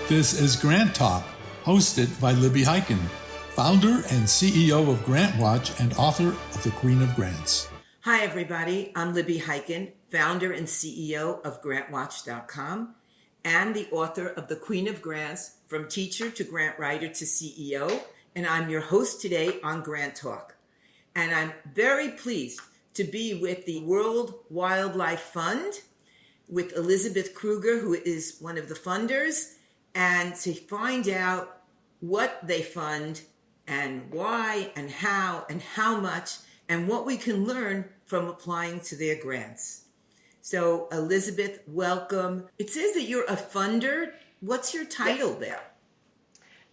This is GrantTalk, hosted by Libby Hikind, founder and CEO of GrantWatch and author of The Queen of Grants. Hi, everybody. I'm Libby Hikind, founder and CEO of GrantWatch.com and the author of The Queen of Grants, From Teacher to Grant Writer to CEO. And I'm your host today on GrantTalk. And I'm very pleased to be with the World Wildlife Fund, with Elizabeth Kruger, who is one of the funders, and to find out what they fund and why and how much and what we can learn from applying to their grants. So Elizabeth, welcome. It says that you're a funder. What's your title there?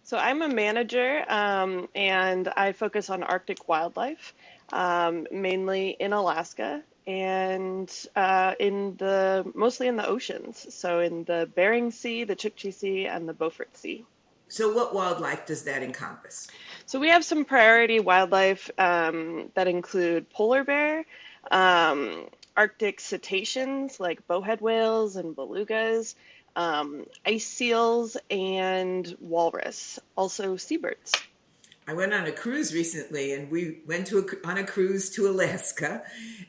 So I'm a manager and I focus on Arctic wildlife, mainly in Alaska and mostly in the oceans. So in the Bering Sea, the Chukchi Sea, and the Beaufort Sea. So what wildlife does that encompass? So we have some priority wildlife that include polar bear, Arctic cetaceans like bowhead whales and belugas, ice seals, and walrus, also seabirds. I went on a cruise recently, and we went on a cruise to Alaska,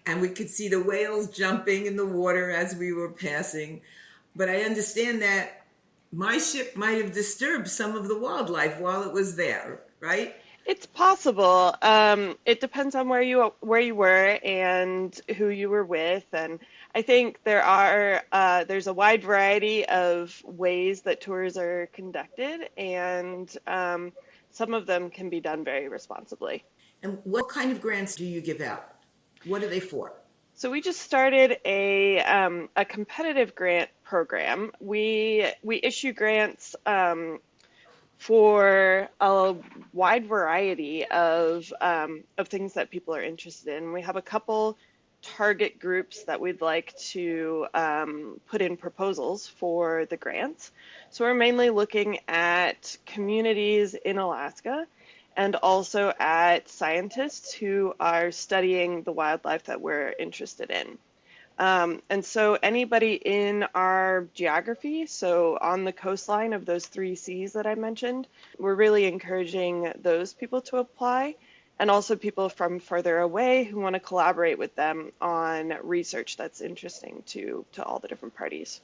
and we could see the whales jumping in the water as we were passing. But I understand that my ship might have disturbed some of the wildlife while it was there, right? It's possible. It depends on where you were and who you were with, and I think there's a wide variety of ways that tours are conducted, and some of them can be done very responsibly. And what kind of grants do you give out? What are they for? So we just started a competitive grant program. We issue grants for a wide variety of things that people are interested in. We have a couple target groups that we'd like to put in proposals for the grants. So we're mainly looking at communities in Alaska and also at scientists who are studying the wildlife that we're interested in. And so anybody in our geography, so on the coastline of those 3 seas that I mentioned, we're really encouraging those people to apply, and also people from further away who want to collaborate with them on research that's interesting to all the different parties.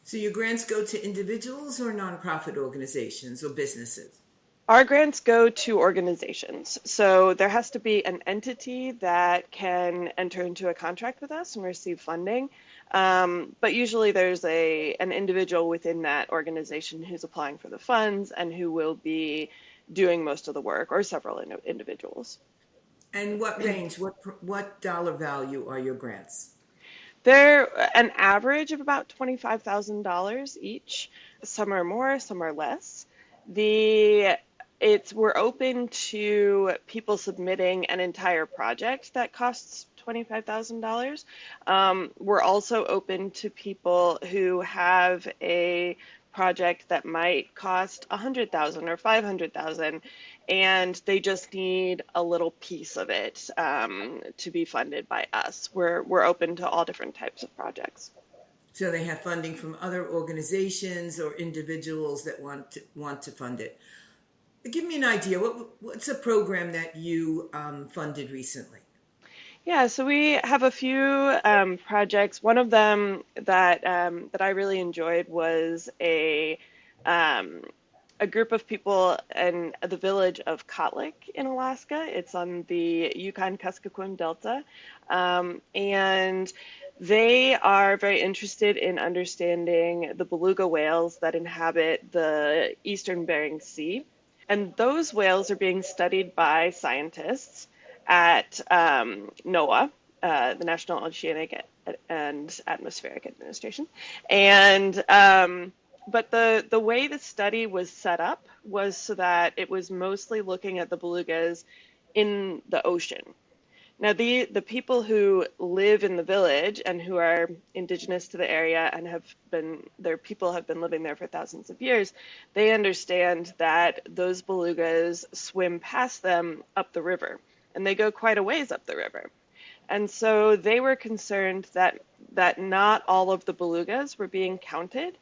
So your grants go to individuals or nonprofit organizations or businesses? Our grants go to organizations. So there has to be an entity that can enter into a contract with us and receive funding. But usually there's an individual within that organization who's applying for the funds and who will be doing most of the work, or several individuals. And what range, what dollar value are your grants? They're an average of about $25,000 each. Some are more, some are less. We're open to people submitting an entire project that costs $25,000. We're also open to people who have a project that might cost $100,000 or $500,000, and they just need a little piece of it to be funded by us. We're open to all different types of projects. So they have funding from other organizations or individuals that want to fund it. Give me an idea. What's a program that you funded recently? Yeah, so we have a few projects. One of them that I really enjoyed was a group of people in the village of Kotlik in Alaska. It's on the Yukon-Kuskokwim Delta, and they are very interested in understanding the beluga whales that inhabit the eastern Bering Sea. And those whales are being studied by scientists at NOAA, the National Oceanic and Atmospheric Administration. And but the way the study was set up was so that it was mostly looking at the belugas in the ocean. Now, the people who live in the village and who are indigenous to the area and their people have been living there for thousands of years, they understand that those belugas swim past them up the river, and they go quite a ways up the river. And so they were concerned that not all of the belugas were being counted,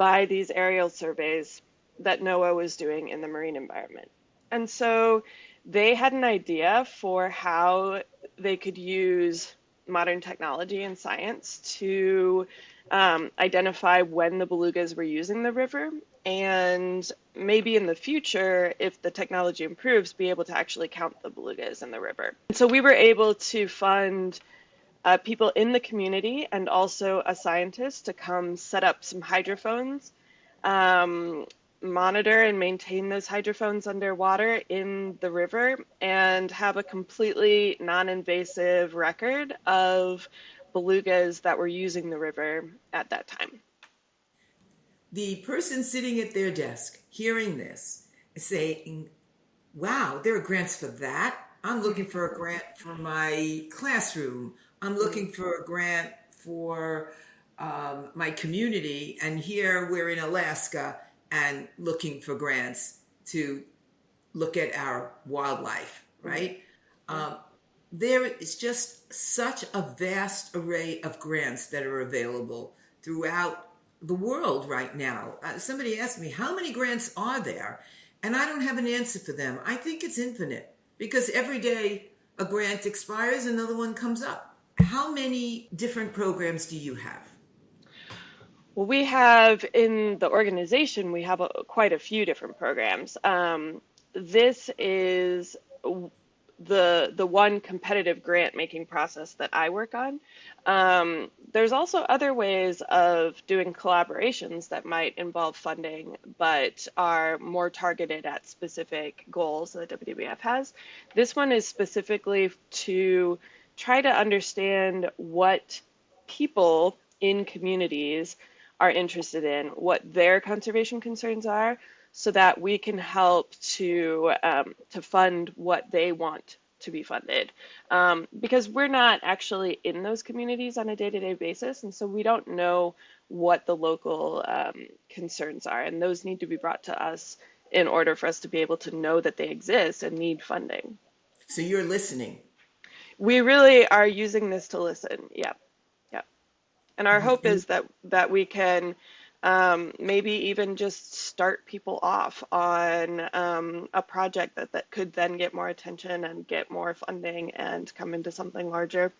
by these aerial surveys that NOAA was doing in the marine environment. And so they had an idea for how they could use modern technology and science to identify when the belugas were using the river, and maybe in the future, if the technology improves, be able to actually count the belugas in the river. So we were able to fund people in the community and also a scientist to come set up some hydrophones, monitor and maintain those hydrophones underwater in the river, and have a completely non-invasive record of belugas that were using the river at that time. The person sitting at their desk hearing this is saying, wow, there are grants for that. I'm looking for a grant for my classroom. I'm looking for a grant for my community. And here we're in Alaska and looking for grants to look at our wildlife, right? There is just such a vast array of grants that are available throughout the world right now. Somebody asked me, how many grants are there? And I don't have an answer for them. I think it's infinite, because every day a grant expires, another one comes up. How many different programs do you have? Well, we have in the organization, we have quite a few different programs. This is the one competitive grant making process that I work on. There's also other ways of doing collaborations that might involve funding, but are more targeted at specific goals that WWF has. This one is specifically to try to understand what people in communities are interested in, what their conservation concerns are, so that we can help to fund what they want to be funded. Because we're not actually in those communities on a day-to-day basis, and so we don't know what the local concerns are, and those need to be brought to us in order for us to be able to know that they exist and need funding. So you're listening. We really are using this to listen. Yeah. And our hope is that we can maybe even just start people off on a project that could then get more attention and get more funding and come into something larger,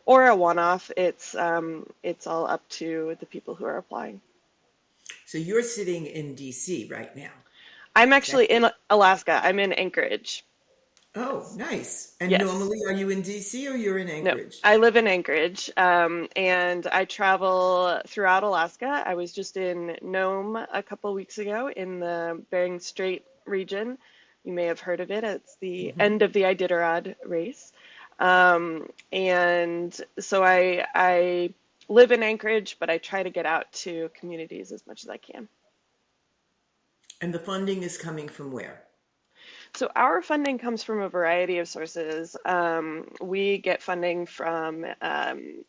or a one-off. It's all up to the people who are applying. So you're sitting in DC right now. I'm actually in Alaska. I'm in Anchorage. Oh, nice. And Yes. normally are you in DC or you're in Anchorage? No, I live in Anchorage, and I travel throughout Alaska. I was just in Nome a couple weeks ago in the Bering Strait region. You may have heard of it. It's the end of the Iditarod race. And so I live in Anchorage, but I try to get out to communities as much as I can. And the funding is coming from where? So our funding comes from a variety of sources. We get funding from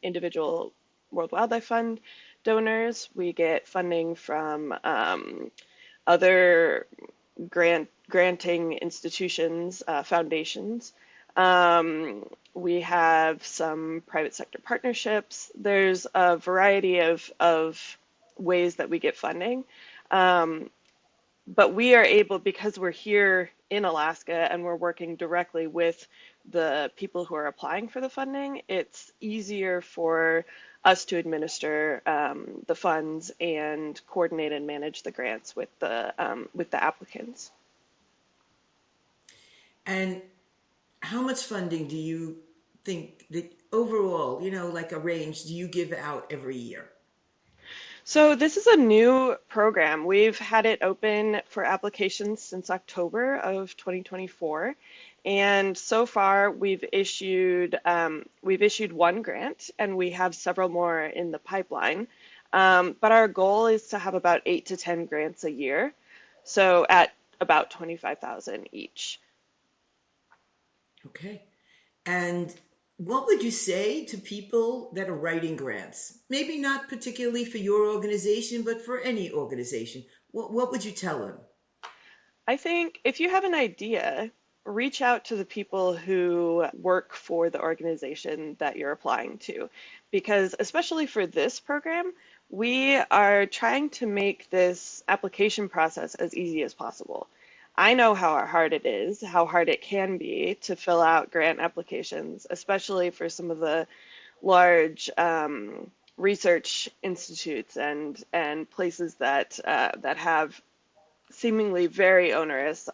individual World Wildlife Fund donors. We get funding from other granting institutions, foundations. We have some private sector partnerships. There's a variety of ways that we get funding. But we are able, because we're here in Alaska and we're working directly with the people who are applying for the funding, it's easier for us to administer the funds and coordinate and manage the grants with the applicants. And how much funding do you think that overall, like a range, do you give out every year? So this is a new program. We've had it open for applications since October of 2024. And so far we've issued one grant, and we have several more in the pipeline. But our goal is to have about 8 to 10 grants a year. So at about $25,000 each. Okay. And what would you say to people that are writing grants? Maybe not particularly for your organization, but for any organization. What would you tell them? I think if you have an idea, reach out to the people who work for the organization that you're applying to. Because especially for this program, We are trying to make this application process as easy as possible. I know how hard it is, how hard it can be to fill out grant applications, especially for some of the large research institutes and places that have seemingly very onerous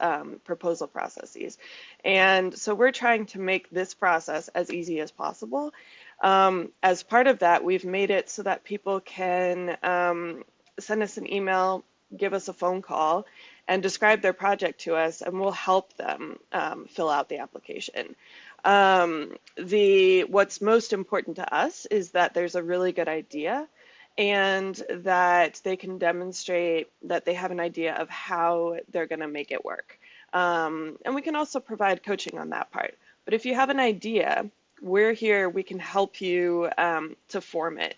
proposal processes. And so we're trying to make this process as easy as possible. As part of that, we've made it so that people can send us an email, give us a phone call, and describe their project to us, and we'll help them fill out the application. What's most important to us is that there's a really good idea and that they can demonstrate that they have an idea of how they're going to make it work. And we can also provide coaching on that part. But if you have an idea, we're here, we can help you to form it.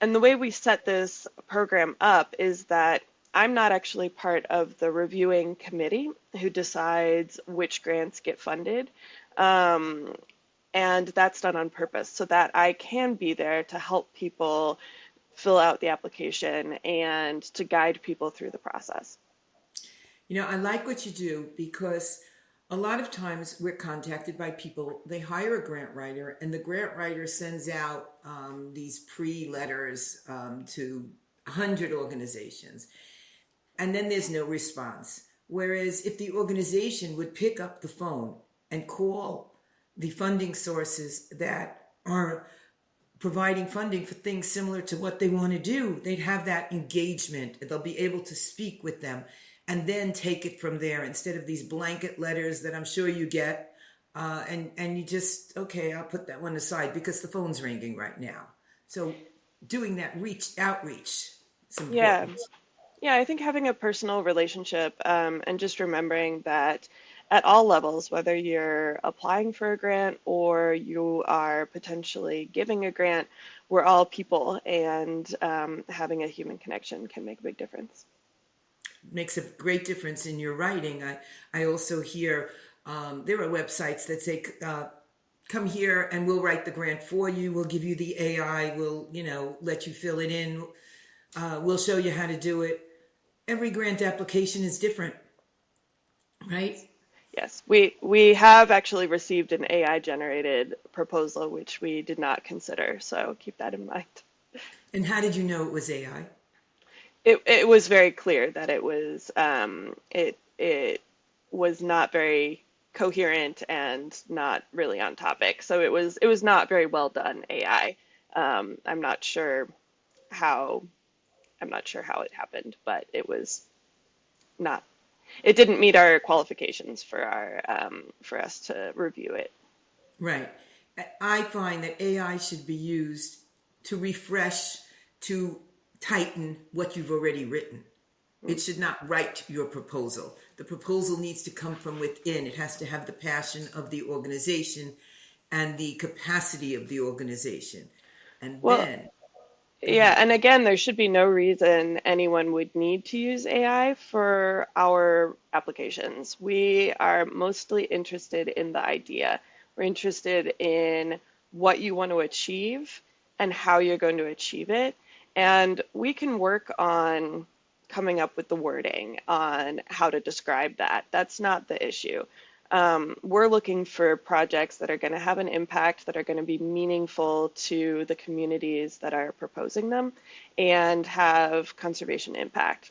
And the way we set this program up is that I'm not actually part of the reviewing committee who decides which grants get funded. And that's done on purpose so that I can be there to help people fill out the application and to guide people through the process. I like what you do because a lot of times we're contacted by people, they hire a grant writer and the grant writer sends out these pre-letters to 100 organizations and then there's no response. Whereas if the organization would pick up the phone and call the funding sources that are providing funding for things similar to what they want to do, they'd have that engagement. They'll be able to speak with them and then take it from there instead of these blanket letters that I'm sure you get. And you just, okay, I'll put that one aside because the phone's ringing right now. So doing that outreach. Yeah. Yeah, I think having a personal relationship and just remembering that at all levels, whether you're applying for a grant or you are potentially giving a grant, we're all people, and having a human connection can make a big difference. Makes a great difference in your writing. I also hear there are websites that say, come here and we'll write the grant for you. We'll give you the AI. We'll, let you fill it in. We'll show you how to do it. Every grant application is different, right? Yes, we have actually received an AI-generated proposal, which we did not consider, so keep that in mind. And how did you know it was AI? It was very clear that it was it was not very coherent and not really on topic. So it was not very well done AI. I'm not sure how it happened, but it was not. It didn't meet our qualifications for us to review it. Right. I find that AI should be used to refresh, to tighten what you've already written. It should not write your proposal. The proposal needs to come from within. It has to have the passion of the organization and the capacity of the organization. And then... Yeah, and again, there should be no reason anyone would need to use AI for our applications. We are mostly interested in the idea. We're interested in what you want to achieve and how you're going to achieve it. And we can work on coming up with the wording on how to describe that. That's not the issue. We're looking for projects that are going to have an impact, that are going to be meaningful to the communities that are proposing them, and have conservation impact.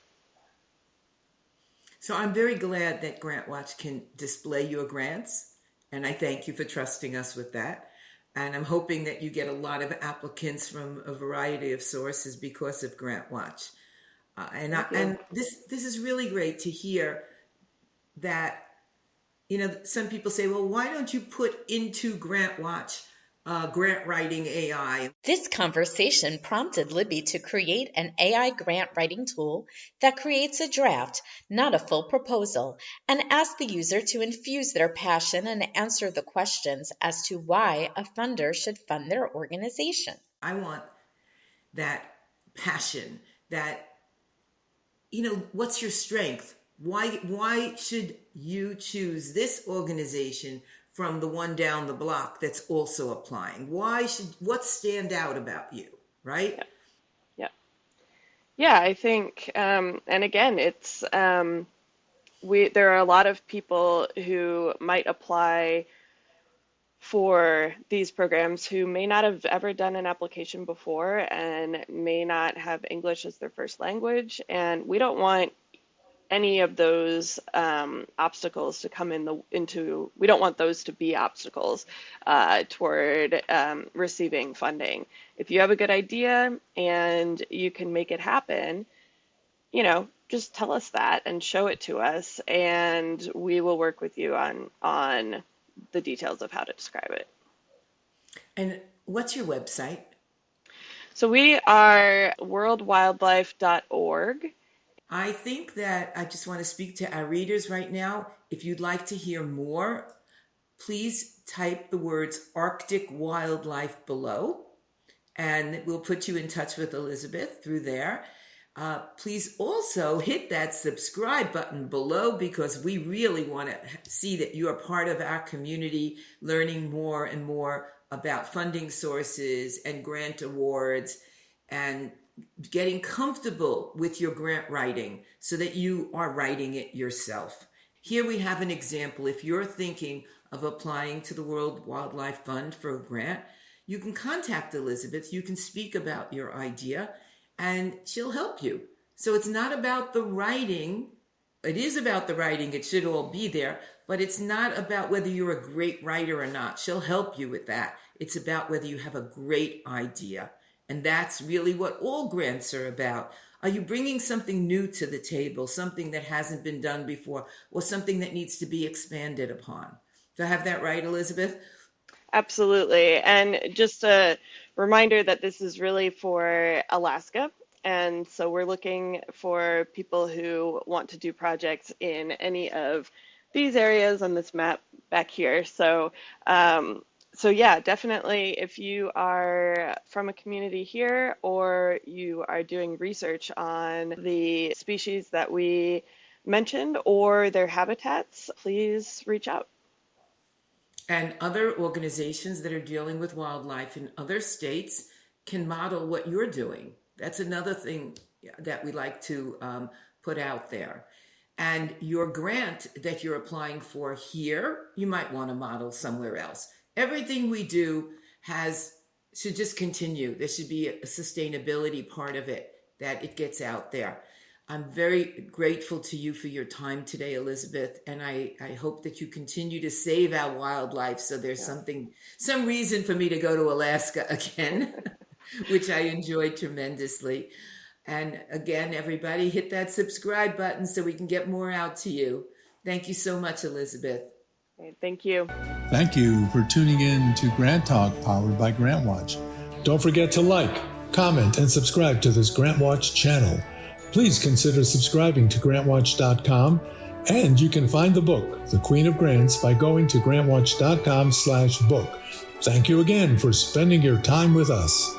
So I'm very glad that GrantWatch can display your grants, and I thank you for trusting us with that. And I'm hoping that you get a lot of applicants from a variety of sources because of GrantWatch. And this is really great to hear that. Some people say, well, why don't you put into GrantWatch grant writing AI? This conversation prompted Libby to create an AI grant writing tool that creates a draft, not a full proposal, and ask the user to infuse their passion and answer the questions as to why a funder should fund their organization. I want that passion, that, what's your strength? Why should you choose this organization from the one down the block that's also applying? What stand out about you, right? Yeah. Yeah, I think, and again, it's there are a lot of people who might apply for these programs who may not have ever done an application before and may not have English as their first language. And we don't want any of those obstacles to come into, we don't want those to be obstacles toward receiving funding. If you have a good idea and you can make it happen, just tell us that and show it to us, and we will work with you on the details of how to describe it. And what's your website? So we are worldwildlife.org. I think that I just want to speak to our readers right now. If you'd like to hear more, please type the words Arctic wildlife below, and we'll put you in touch with Elizabeth through there. Please also hit that subscribe button below, because we really want to see that you are part of our community, learning more and more about funding sources and grant awards, and getting comfortable with your grant writing so that you are writing it yourself. Here we have an example. If you're thinking of applying to the World Wildlife Fund for a grant, you can contact Elizabeth. You can speak about your idea, and she'll help you. So it's not about the writing. It is about the writing. It should all be there, but it's not about whether you're a great writer or not. She'll help you with that. It's about whether you have a great idea. And that's really what all grants are about. Are you bringing something new to the table, something that hasn't been done before, or something that needs to be expanded upon? Do I have that right, Elizabeth? Absolutely. And just a reminder that this is really for Alaska. And so we're looking for people who want to do projects in any of these areas on this map back here. So, yeah, definitely if you are from a community here, or you are doing research on the species that we mentioned or their habitats, please reach out. And other organizations that are dealing with wildlife in other states can model what you're doing. That's another thing that we like to put out there. And your grant that you're applying for here, you might want to model somewhere else. Everything we do should just continue. There should be a sustainability part of it, that it gets out there. I'm very grateful to you for your time today, Elizabeth, and I hope that you continue to save our wildlife so there's some reason for me to go to Alaska again, which I enjoyed tremendously. And again, everybody, hit that subscribe button so we can get more out to you. Thank you so much, Elizabeth. Thank you. Thank you for tuning in to GrantTalk, powered by GrantWatch. Don't forget to like, comment, and subscribe to this GrantWatch channel. Please consider subscribing to GrantWatch.com, and you can find the book, The Queen of Grants, by going to GrantWatch.com/book. Thank you again for spending your time with us.